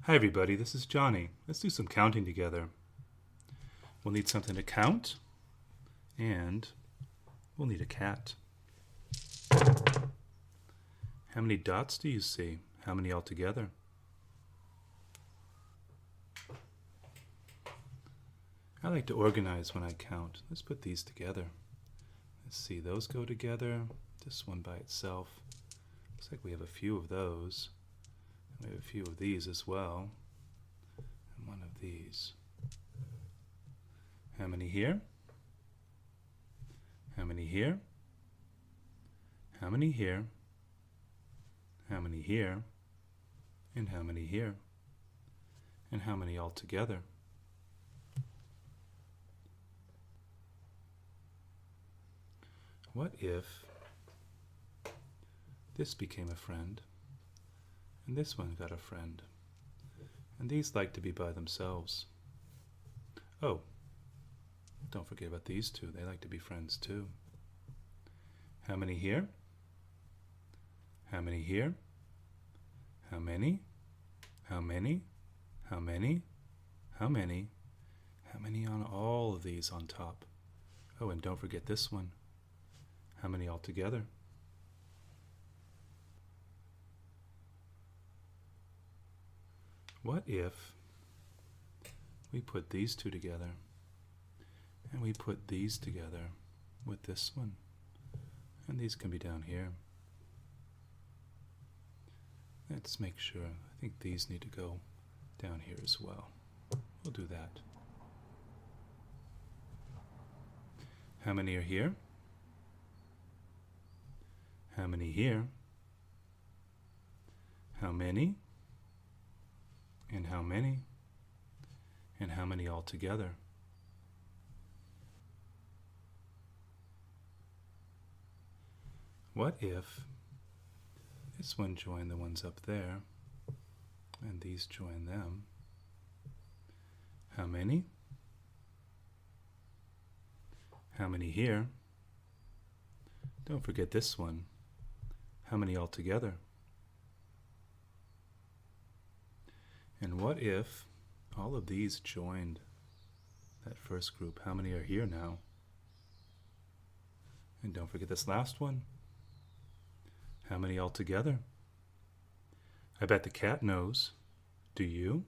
Hi everybody, this is Johnny. Let's do some counting together. We'll need something to count, and we'll need a cat. How many dots do you see? How many altogether? I like to organize when I count. Let's put these together. Let's see, those go together. This one by itself. Looks like we have a few of those. We have a few of these as well. And one of these. How many here? How many here? How many here? How many here? And how many here? And how many altogether? What if this became a friend, and this one got a friend, and these like to be by themselves? Oh, don't forget about these two. They like to be friends too. How many here? How many here? How many? How many? How many? How many? How many on all of these on top? Oh, and don't forget this one. How many altogether? What if we put these two together and we put these together with this one, and these can be down here. Let's make sure. I think these need to go down here as well. We'll do that. How many are here? How many here? How many? And how many? And how many altogether? What if this one joined the ones up there, and these join them? How many? How many here? Don't forget this one. How many altogether? And what if all of these joined that first group? How many are here now? And don't forget this last one. How many altogether? I bet the cat knows. Do you?